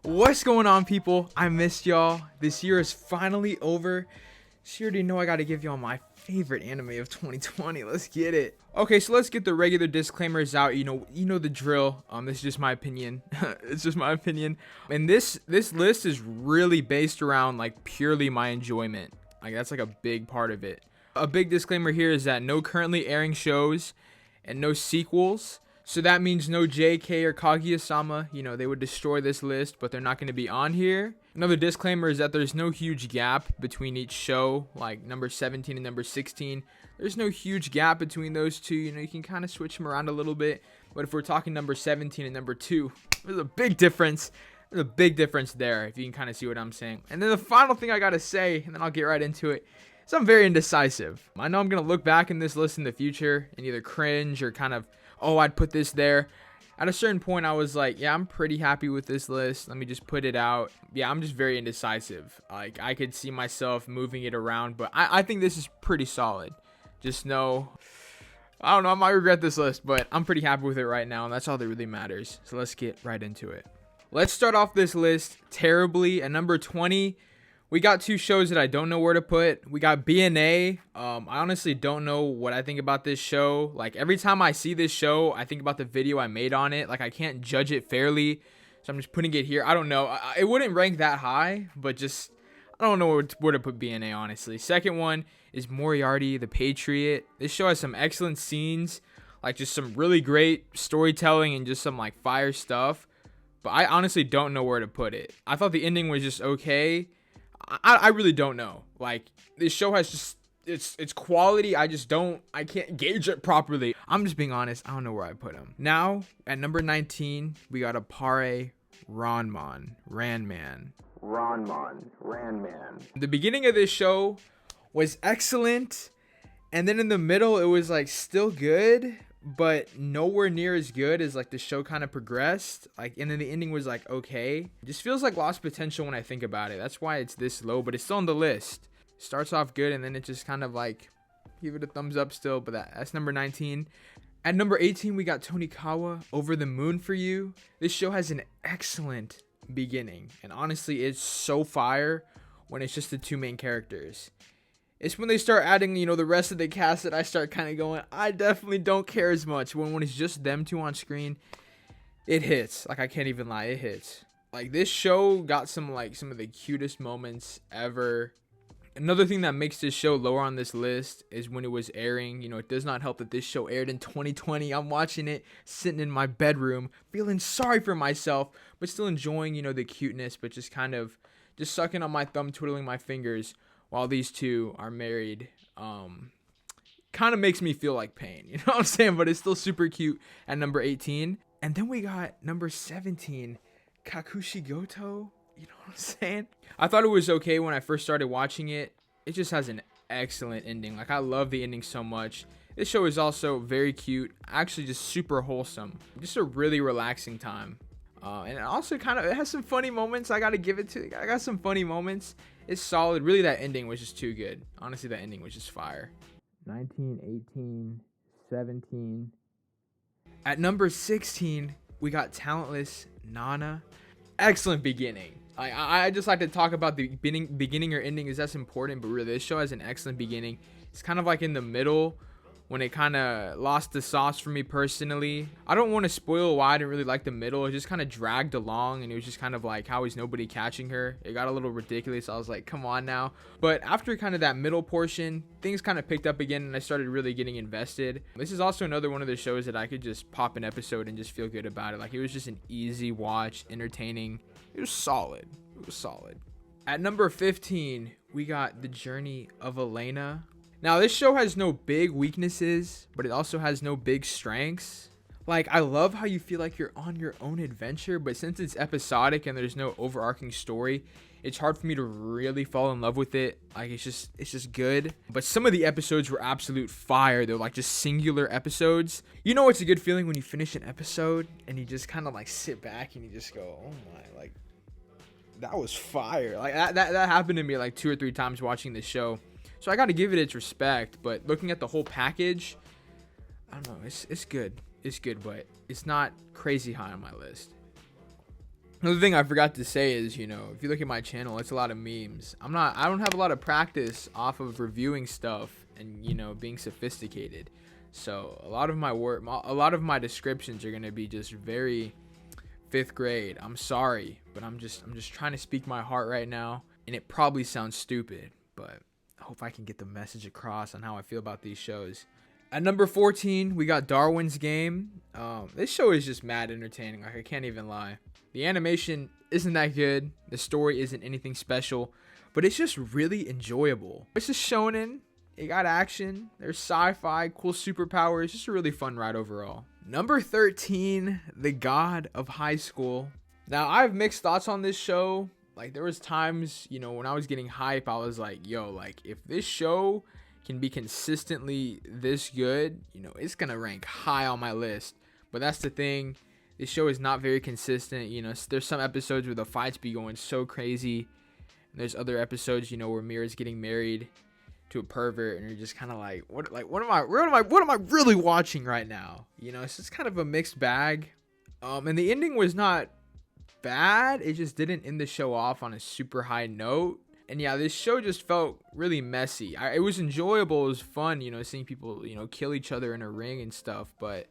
What's going on, people? I missed y'all. This year is finally over. So you already know I gotta give y'all my favorite anime of 2020. Let's get it. Okay, so let's get the regular disclaimers out. You know the drill. This is just my opinion. It's just my opinion. And this list is really based around like purely my enjoyment. Like that's like a big part of it. A big disclaimer here is that no currently airing shows and no sequels. So that means no JK or Kaguya-sama. You know, they would destroy this list, but they're not going to be on here. Another disclaimer is that there's no huge gap between each show, like number 17 and number 16. There's no huge gap between those two. You know, you can kind of switch them around a little bit. But if we're talking number 17 and number 2, there's a big difference. There's a big difference there, if you can kind of see what I'm saying. And then the final thing I got to say, and then I'll get right into it, is I'm very indecisive. I know I'm going to look back in this list in the future and either cringe or kind of, oh, I'd put this there. At a certain point, I was like, yeah, I'm pretty happy with this list. Let me just put it out. Yeah, I'm just very indecisive. Like, I could see myself moving it around, but I think this is pretty solid. Just know, I don't know, I might regret this list, but I'm pretty happy with it right now, and that's all that really matters. So let's get right into it. Let's start off this list terribly. At number 20, we got two shows that I don't know where to put. We got BNA. I honestly don't know what I think about this show. Like, every time I see this show, I think about the video I made on it. Like, I can't judge it fairly, so I'm just putting it here. I don't know. It wouldn't rank that high, but just, I don't know where to put BNA, honestly. Second one is Moriarty the Patriot. This show has some excellent scenes, like just some really great storytelling and just some, like, fire stuff. But I honestly don't know where to put it. I thought the ending was just okay. I really don't know. Like, this show has just it's quality. I can't gauge it properly. I'm just being honest. I don't know where I put him. Now at number 19, we got Appare-Ranman. The beginning of this show was excellent, and then in the middle it was like still good, but nowhere near as good as like the show kind of progressed. Like, and then the ending was like okay. It just feels like lost potential when I think about it. That's why it's this low, but it's still on the list. Starts off good, and then it just kind of like give it a thumbs up still. But that's number 19. At number 18, we got Tonikawa, Over the Moon for You. This show has an excellent beginning, and honestly, it's so fire when it's just the two main characters. It's when they start adding, the rest of the cast that I start kind of going, I definitely don't care as much. When it's just them two on screen, it hits. Like, I can't even lie, it hits. Like, this show got some of the cutest moments ever. Another thing that makes this show lower on this list is when it was airing. It does not help that this show aired in 2020. I'm watching it sitting in my bedroom, feeling sorry for myself, but still enjoying, the cuteness, but just kind of just sucking on my thumb, twiddling my fingers while these two are married. Kind of makes me feel like pain, you know what I'm saying? But it's still super cute at number 18. And then we got number 17, Kakushigoto. You know what I'm saying? I thought it was okay when I first started watching it. It just has an excellent ending. Like, I love the ending so much. This show is also very cute. Actually, just super wholesome. Just a really relaxing time. And also it has some funny moments. I gotta give it to. I got some funny moments. It's solid. Really, that ending was just too good. Honestly, that ending was just fire. 19, 18, 17. At number 16, we got Talentless Nana. Excellent beginning. I just like to talk about the beginning or ending, is that's important, but really this show has an excellent beginning. It's kind of like in the middle when it kind of lost the sauce for me personally. I don't want to spoil why I didn't really like the middle. It just kind of dragged along, and it was just kind of like, how is nobody catching her? It got a little ridiculous. I was like, come on now. But after kind of that middle portion, things kind of picked up again, and I started really getting invested. This is also another one of the shows that I could just pop an episode and just feel good about it. Like, it was just an easy watch, entertaining. It was solid. At number 15, we got The Journey of Elaina. Now, this show has no big weaknesses, but it also has no big strengths. Like, I love how you feel like you're on your own adventure, but since it's episodic and there's no overarching story, it's hard for me to really fall in love with it. Like, it's just good. But some of the episodes were absolute fire. They're like just singular episodes. You know, it's a good feeling when you finish an episode and you just kind of like sit back and you just go, oh my, like, that was fire. Like, that happened to me like 2 or 3 times watching this show. So I got to give it its respect, but looking at the whole package, I don't know, it's good. It's good, but it's not crazy high on my list. Another thing I forgot to say is, if you look at my channel, it's a lot of memes. I don't have a lot of practice off of reviewing stuff and, being sophisticated. So a lot of my work, a lot of my descriptions are going to be just very 5th grade. I'm sorry, but I'm just trying to speak my heart right now, and it probably sounds stupid, but I hope I can get the message across on how I feel about these shows. At number 14, we got Darwin's Game. This show is just mad entertaining. Like, I can't even lie. The animation isn't that good. The story isn't anything special, but it's just really enjoyable. It's just shonen. It got action. There's sci-fi, cool superpowers. Just a really fun ride overall. Number 13, The God of High School. Now, I have mixed thoughts on this show. Like, there was times, when I was getting hype, I was like, yo, like, if this show can be consistently this good, it's gonna rank high on my list. But that's the thing. This show is not very consistent. There's some episodes where the fights be going so crazy. And there's other episodes, where Mira's getting married to a pervert, and you're just kind of like, what am I really watching right now? It's just kind of a mixed bag. And the ending was not bad. It just didn't end the show off on a super high note. And yeah, this show just felt really messy. It was enjoyable. It was fun, seeing people, kill each other in a ring and stuff. But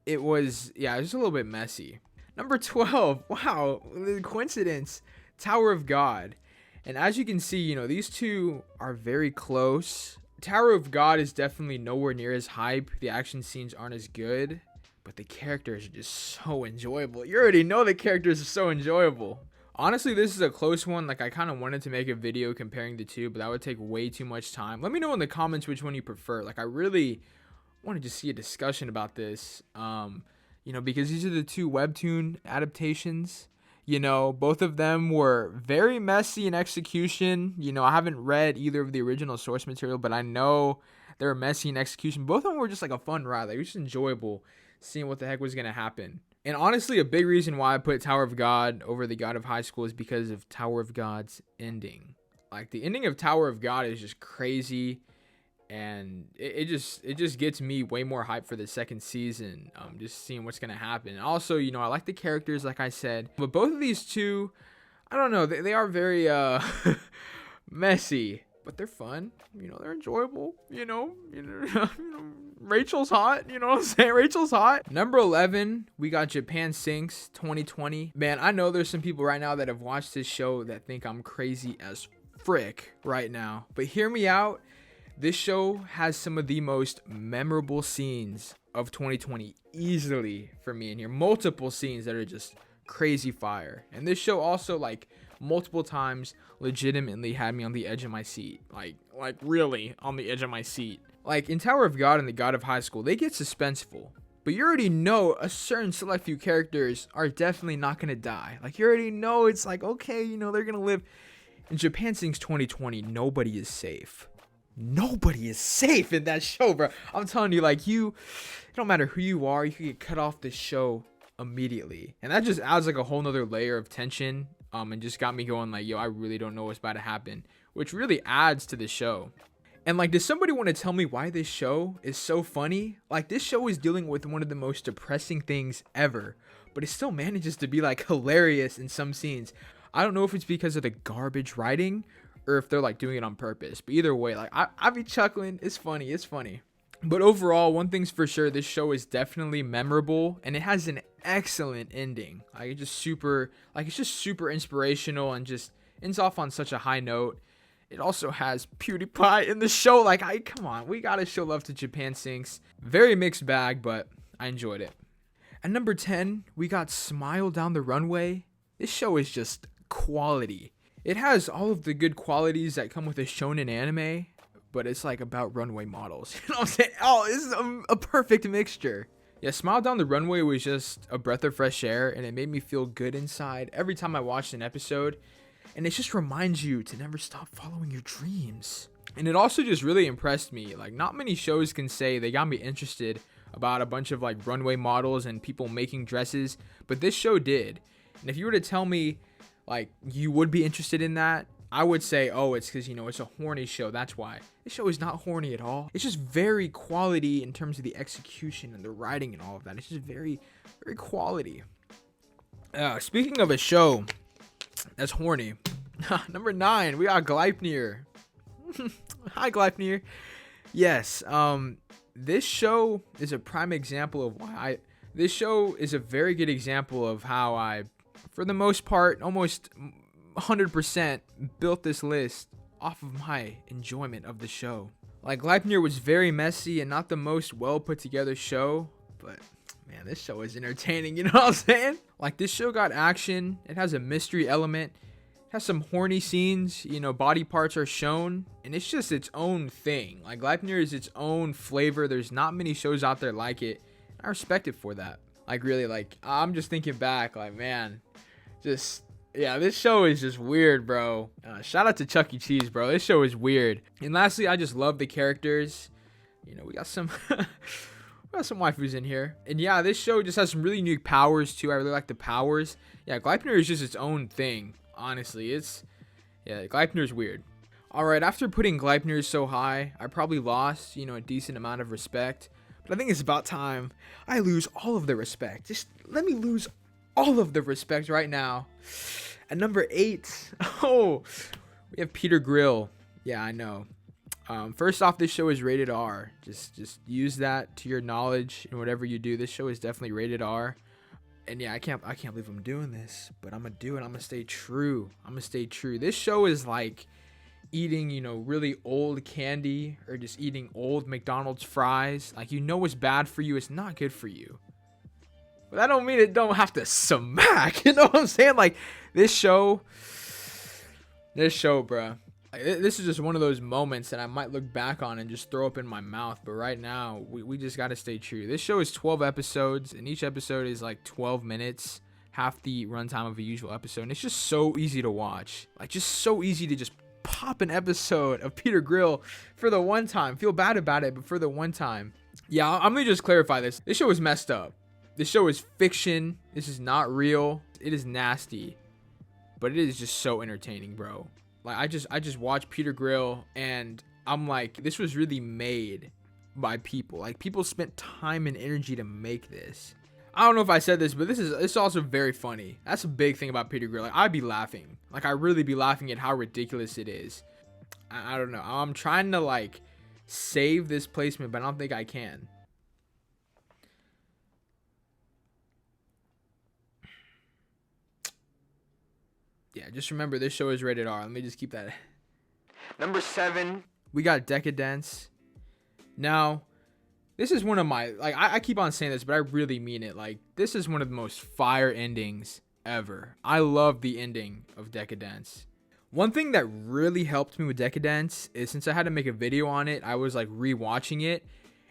it was just a little bit messy. Number 12. Wow, the coincidence. Tower of God. And as you can see, these two are very close. Tower of God is definitely nowhere near as hype. The action scenes aren't as good, but the characters are just so enjoyable. You already know the characters are so enjoyable. Honestly, this is a close one. Like, I kind of wanted to make a video comparing the two, but that would take way too much time. Let me know in the comments which one you prefer. Like, I really wanted to see a discussion about this, because these are the two webtoon adaptations. Both of them were very messy in execution. I haven't read either of the original source material, but I know they were messy in execution. Both of them were just like a fun ride. Like, it was just enjoyable seeing what the heck was going to happen. And honestly, a big reason why I put Tower of God over the God of High School is because of Tower of God's ending. Like, the ending of Tower of God is just crazy. And it just gets me way more hype for the second season, just seeing what's gonna happen. And also, I like the characters, like I said, but both of these two, I don't know, they are very messy, but they're fun. They're enjoyable. Rachel's hot. You know what I'm saying? Rachel's hot. Number 11, we got Japan Sinks 2020. Man, I know there's some people right now that have watched this show that think I'm crazy as frick right now, but hear me out. This show has some of the most memorable scenes of 2020 easily for me in here. Multiple scenes that are just crazy fire. And this show also, like, multiple times legitimately had me on the edge of my seat. Like really on the edge of my seat. Like, in Tower of God and the God of High School, they get suspenseful. But you already know a certain select few characters are definitely not going to die. Like, you already know it's like, okay, they're going to live. In Japan Sinks 2020, nobody is safe. Nobody is safe in that show, bro. I'm telling you, like, it don't matter who you are, you can get cut off the show immediately. And that just adds like a whole nother layer of tension, and just got me going like, yo, I really don't know what's about to happen, which really adds to the show. And like, does somebody want to tell me why this show is so funny? Like, this show is dealing with one of the most depressing things ever, but it still manages to be like hilarious in some scenes. I don't know if it's because of the garbage writing or if they're like doing it on purpose, but either way, like, I be chuckling. It's funny. But overall, one thing's for sure, this show is definitely memorable, and it has an excellent ending. Like, it's just super inspirational and just ends off on such a high note. It also has PewDiePie in the show. Like, come on, we gotta show love to Japan Sinks. Very mixed bag, but I enjoyed it. At number 10, we got Smile Down the Runway. This show is just quality. It has all of the good qualities that come with a shonen anime, but it's like about runway models. You know what I'm saying? Oh, this is a perfect mixture. Yeah, Smile Down the Runway was just a breath of fresh air, and it made me feel good inside every time I watched an episode. And it just reminds you to never stop following your dreams. And it also just really impressed me. Like, not many shows can say they got me interested about a bunch of like runway models and people making dresses, but this show did. And if you were to tell me like you would be interested in that, I would say, oh, it's because, it's a horny show. That's why. This show is not horny at all. It's just very quality in terms of the execution and the writing and all of that. It's just very, very quality. Speaking of a show that's horny, number 9, we got Gleipnir. Hi, Gleipnir. Yes, this show is a prime example of why this show is a very good example of how I, for the most part, almost 100% built this list off of my enjoyment of the show. Like, Gleipnir was very messy and not the most well put together show, but man, this show is entertaining, you know what I'm saying? Like, this show got action, it has a mystery element, it has some horny scenes, you know, body parts are shown, and it's just its own thing. Like, Gleipnir is its own flavor. There's not many shows out there like it. I respect it for that. Like, really, like, I'm just thinking back, like, man, just, yeah, this show is just weird, bro. Shout out to Chuck E. Cheese, bro. This show is weird. And lastly, I just love the characters. You know, we got some waifus in here. And yeah, this show just has some really unique powers, too. I really like the powers. Yeah, Gleipnir is just its own thing, honestly. Gleipnir's weird. Alright, after putting Gleipnir so high, I probably lost, you know, a decent amount of respect. But I think it's about time I lose all of the respect. Just let me lose all of the respect right now. At number 8, we have Peter Grill. Yeah, I know. First off, this show is rated R. Just use that to your knowledge in whatever you do. This show is definitely rated R. And yeah, I can't believe I'm doing this, but I'm gonna do it. I'm gonna stay true. This show is like eating, you know, really old candy or just eating old McDonald's fries. Like, you know, it's bad for you. It's not good for you. But that don't mean it don't have to smack. You know what I'm saying? Like, this show, bruh. Like, this is just one of those moments that I might look back on and just throw up in my mouth. But right now, we just got to stay true. This show is 12 episodes, and each episode is like 12 minutes, half the runtime of a usual episode. And it's just so easy to watch. Like, just so easy to just pop an episode of Peter Grill for the one time. Feel bad about it, but for the one time. Yeah, I'm going to just clarify this. This show is messed up. This show is fiction. This is not real. It is nasty. But it is just so entertaining, bro. Like, I just watched Peter Grill, and I'm like, this was really made by people. Like, people spent time and energy to make this. I don't know if I said this, but it's also very funny. That's a big thing about Peter Grill. Like, I'd be laughing. Like, I really be laughing at how ridiculous it is. I don't know. I'm trying to, like, save this placement, but I don't think I can. Yeah, just remember, this show is rated R. Let me just keep that. Number 7, we got Deca-dence. Now, this is one of my, like, I keep on saying this, but I really mean it. Like, this is one of the most fire endings ever. I love the ending of Deca-dence. One thing that really helped me with Deca-dence is, since I had to make a video on it, I was like rewatching it,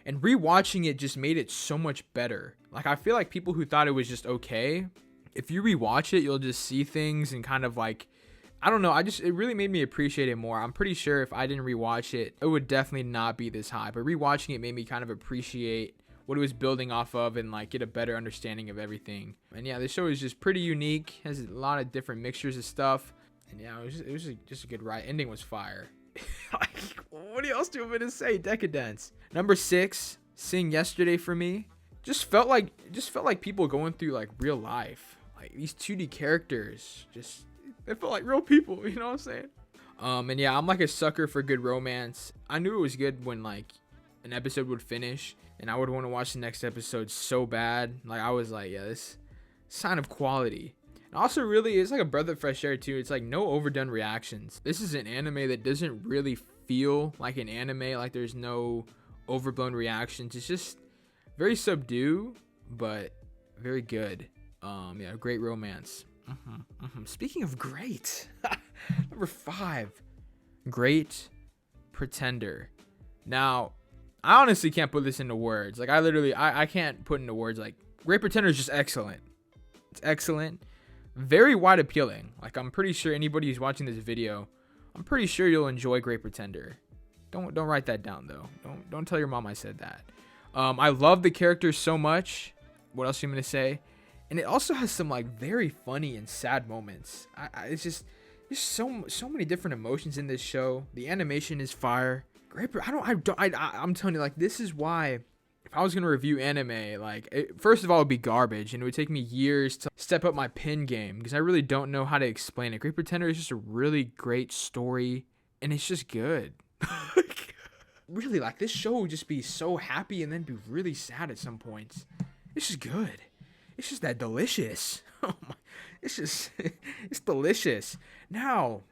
and rewatching it just made it so much better. Like, I feel like people who thought it was just okay, if you rewatch it, you'll just see things and kind of like, I don't know, it really made me appreciate it more. I'm pretty sure if I didn't rewatch it, it would definitely not be this high. But rewatching it made me kind of appreciate what it was building off of and like get a better understanding of everything. And yeah, this show is just pretty unique. Has a lot of different mixtures of stuff. And yeah, it was just a good ride. Ending was fire. Like, what else do you want me to say? Deca-dence. Number 6, Sing Yesterday for me. Just felt like people going through like real life. Like, these 2D characters, it felt like real people, you know what I'm saying? And yeah, I'm like a sucker for good romance. I knew it was good when like an episode would finish and I would want to watch the next episode so bad. Like, I was like, yeah, this sign of quality. And also, really, it's like a breath of fresh air too. It's like no overdone reactions. This is an anime that doesn't really feel like an anime. Like, there's no overblown reactions. It's just very subdued, but very good. Yeah, great romance. Speaking of great, number 5, Great Pretender. Now, I honestly can't put this into words. Like, I can't put into words. Like, Great Pretender is just excellent. It's excellent. Very wide appealing. Like, I'm pretty sure anybody who's watching this video, I'm pretty sure you'll enjoy Great Pretender. Don't write that down though. Don't tell your mom I said that. I love the characters so much. What else am I gonna say? And it also has some like very funny and sad moments. It's just there's so many different emotions in this show. The animation is fire. Great. I'm telling you, like, this is why if I was going to review anime, like, first of all, it would be garbage, and it would take me years to step up my pin game, because I really don't know how to explain it. Great Pretender is just a really great story, and it's just good. Really, like, this show would just be so happy and then be really sad at some points. It's just good. It's just that delicious. Oh my, it's just, it's delicious. Now,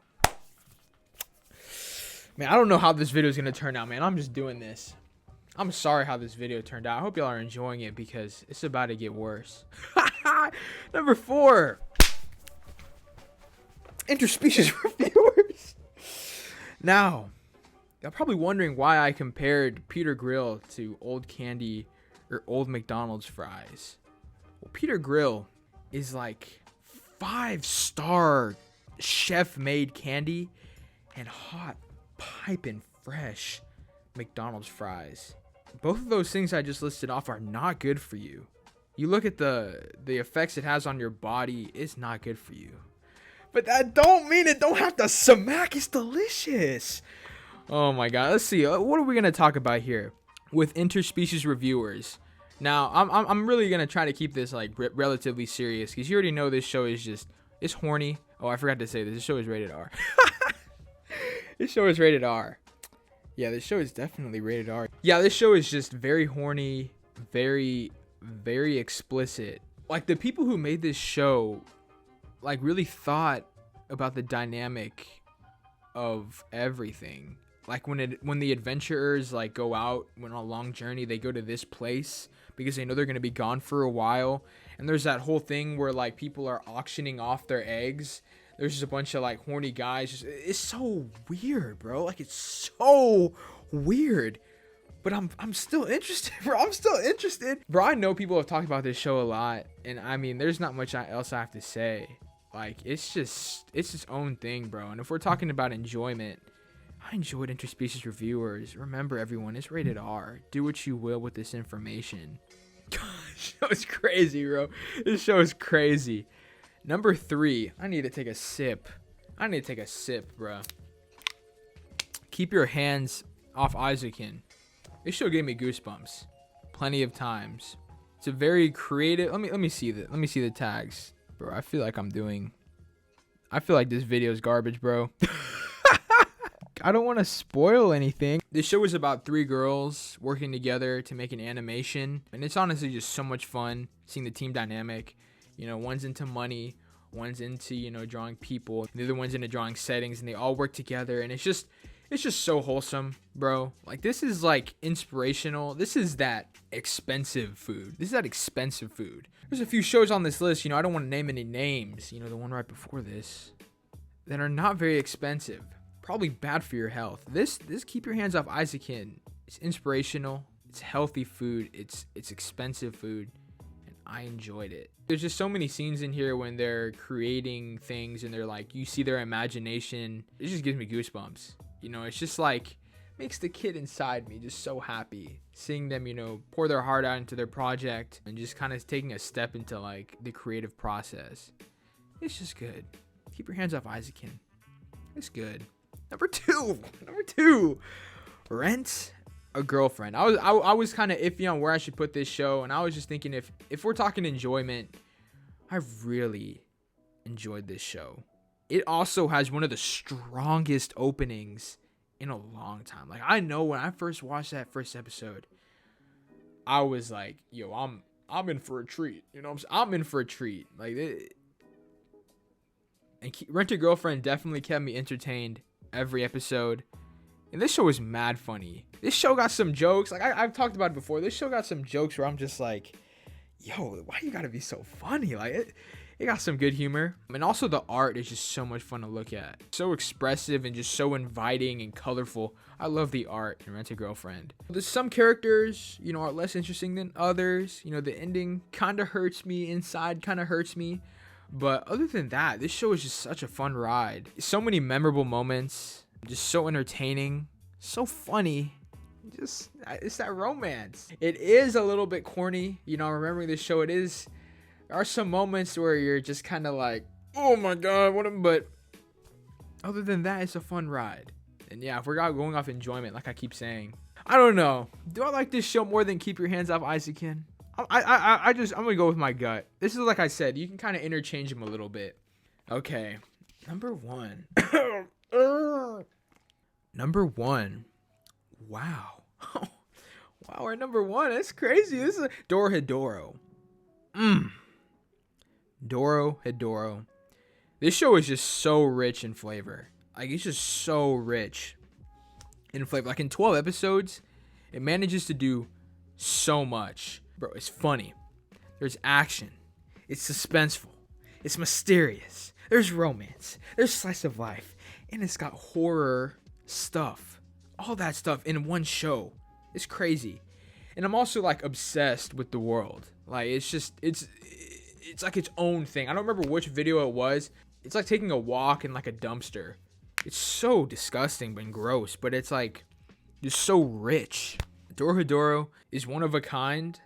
man, I don't know how this video is going to turn out, man. I'm just doing this. I'm sorry how this video turned out. I hope y'all are enjoying it because it's about to get worse. Number 4. Interspecies Reviewers. Now, you're probably wondering why I compared Peter Grill to Old Candy or Old McDonald's fries. Well, Peter Grill is like 5-star chef-made candy and hot, piping fresh McDonald's fries. Both of those things I just listed off are not good for you. You look at the effects it has on your body, it's not good for you. But that don't mean it don't have to smack. It's delicious. Oh my god. Let's see. What are we gonna talk about here with Interspecies Reviewers? Now, I'm really gonna try to keep this like relatively serious because you already know this show is just, it's horny. Oh, I forgot to say this. This show is rated R. This show is rated R. Yeah, this show is definitely rated R. Yeah, this show is just very horny, very, very explicit. Like, the people who made this show, like, really thought about the dynamic of everything. Like, when the adventurers, like, go out on a long journey, they go to this place because they know they're going to be gone for a while. And there's that whole thing where, like, people are auctioning off their eggs. There's just a bunch of, like, horny guys. It's so weird, bro. Like, it's so weird. But I'm still interested, bro. I'm still interested. Bro, I know people have talked about this show a lot. And, I mean, there's not much else I have to say. Like, it's its own thing, bro. And if we're talking about enjoyment, I enjoyed Interspecies Reviewers. Remember, everyone, it's rated R. Do what you will with this information. This show is crazy, bro. This show is crazy. Number 3. I need to take a sip. Bro. Keep your hands off Eizouken. This show gave me goosebumps plenty of times. It's a very creative. Let me see the tags. Bro, I feel like this video is garbage, bro. I don't want to spoil anything. This show is about 3 girls working together to make an animation. And it's honestly just so much fun seeing the team dynamic. You know, one's into money, one's into, you know, drawing people. The other one's into drawing settings, and they all work together. And it's just so wholesome, bro. Like, this is like inspirational. This is that expensive food. There's a few shows on this list, you know, I don't want to name any names, you know, the one right before this, that are not very expensive. Probably bad for your health. This Keep Your Hands Off Eizouken. It's inspirational. It's healthy food. It's expensive food. And I enjoyed it. There's just so many scenes in here when they're creating things and they're like, you see their imagination. It just gives me goosebumps. You know, it's just like, makes the kid inside me just so happy. Seeing them, you know, pour their heart out into their project and just kind of taking a step into like the creative process. It's just good. Keep Your Hands Off Eizouken. It's good. Number two, Rent a Girlfriend. I was kind of iffy on where I should put this show, and I was just thinking if we're talking enjoyment, I really enjoyed this show. It also has one of the strongest openings in a long time. Like, I know when I first watched that first episode, I was like, yo, I'm in for a treat. You know what I'm in for a treat. Like, Rent a Girlfriend definitely kept me entertained every episode. And this show is mad funny. This show got some jokes. Like, I've talked about it before. This show got some jokes where I'm just like, yo, why you gotta be so funny? Like, it got some good humor. And also the art is just so much fun to look at. So expressive and just so inviting and colorful. I love the art in Rent a Girlfriend. There's some characters, you know, are less interesting than others. You know, the ending kind of hurts me inside, kind of hurts me. But other than that, this show is just such a fun ride. So many memorable moments. Just so entertaining. So funny. Just, it's that romance. It is a little bit corny. You know, remembering this show, there are some moments where you're just kind of like, oh my god, but other than that, it's a fun ride. And yeah, if we're going off enjoyment, like I keep saying, I don't know. Do I like this show more than Keep Your Hands Off Eizouken? I'm gonna go with my gut. This is like I said, you can kind of interchange them a little bit. Okay, number 1. Number 1. Wow. Wow, we're number 1. That's crazy. This is Dorohedoro. Dorohedoro. This show is just so rich in flavor. Like, it's just so rich in flavor. Like, in 12 episodes, it manages to do so much. Bro, it's funny. There's action. It's suspenseful. It's mysterious. There's romance. There's slice of life. And it's got horror stuff. All that stuff in one show. It's crazy. And I'm also, like, obsessed with the world. Like, it's just, it's like its own thing. I don't remember which video it was. It's like taking a walk in, like, a dumpster. It's so disgusting and gross, but it's, like, just so rich. Dorohedoro is one of a kind.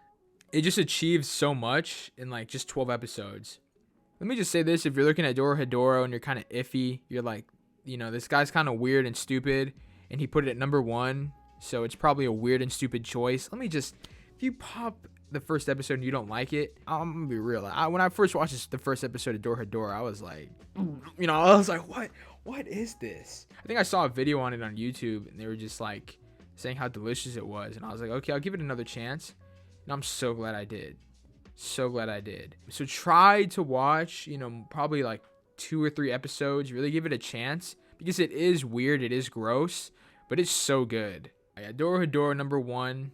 It just achieves so much in, like, just 12 episodes. Let me just say this. If you're looking at Dorohedoro and you're kind of iffy, you're like, you know, this guy's kind of weird and stupid, and he put it at number 1, so it's probably a weird and stupid choice. Let me just, if you pop the first episode and you don't like it, I'm gonna be real. When I first watched the first episode of Dorohedoro, I was like, you know, I was like, what is this? I think I saw a video on it on YouTube, and they were just like saying how delicious it was, and I was like, okay, I'll give it another chance, and I'm so glad I did. So glad I did. So try to watch, you know, probably like 2 or 3 episodes. Really give it a chance, because it is weird, it is gross, but it's so good. Yeah, Dorohedoro number 1.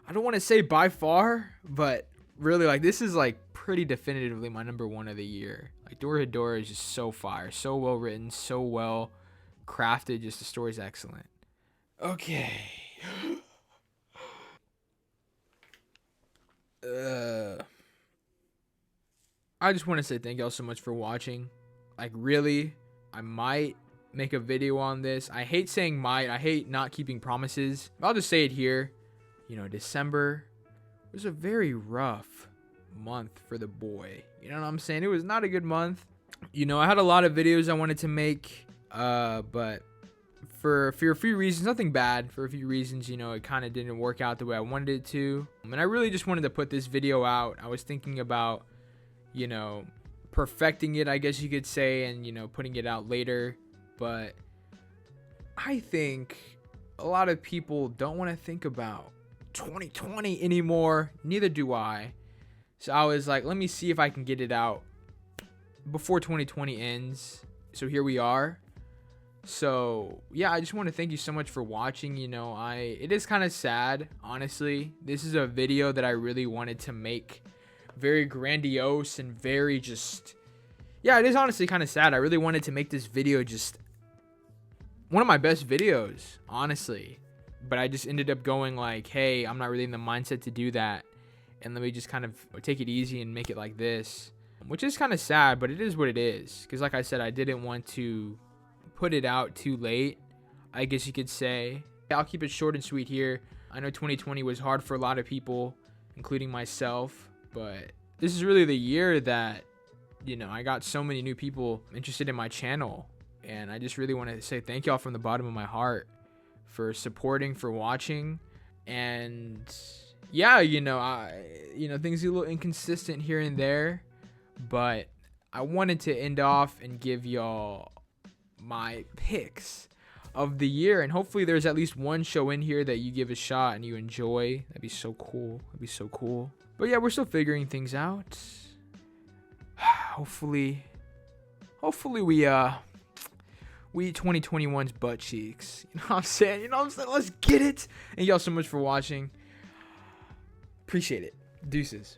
I don't want to say by far, but really, like, this is like pretty definitively my number 1 of the year. Like, Dorohedoro is just so fire, so well written, so well crafted. Just the story's excellent. Okay. I just want to say thank y'all so much for watching. Like, really, I might make a video on this. I hate saying might. I hate not keeping promises. I'll just say it here. You know, December was a very rough month for the boy. You know what I'm saying? It was not a good month. You know, I had a lot of videos I wanted to make, but for a few reasons, nothing bad. For a few reasons, you know, it kind of didn't work out the way I wanted it to. And I really just wanted to put this video out. I was thinking about, you know, perfecting it, I guess you could say, and, you know, putting it out later. But I think a lot of people don't want to think about 2020 anymore. Neither do I. So I was like, let me see if I can get it out before 2020 ends. So here we are. So yeah, I just want to thank you so much for watching. You know, it is kind of sad, honestly. This is a video that I really wanted to make very grandiose and very just, yeah, it is honestly kind of sad. I really wanted to make this video just one of my best videos, honestly. But I just ended up going like, hey, I'm not really in the mindset to do that, and let me just kind of take it easy and make it like this, which is kind of sad, but it is what it is. Because like I said, I didn't want to put it out too late, I guess you could say. I'll keep it short and sweet here. I know 2020 was hard for a lot of people, including myself, but this is really the year that, you know, I got so many new people interested in my channel, and I just really want to say thank y'all from the bottom of my heart for supporting, for watching. And yeah, you know, things are a little inconsistent here and there, but I wanted to end off and give y'all my picks of the year, and hopefully there's at least one show in here that you give a shot and you enjoy. That'd be so cool. But yeah, we're still figuring things out. Hopefully we eat 2021's butt cheeks. You know what I'm saying? Let's get it. Thank y'all so much for watching. Appreciate it. Deuces.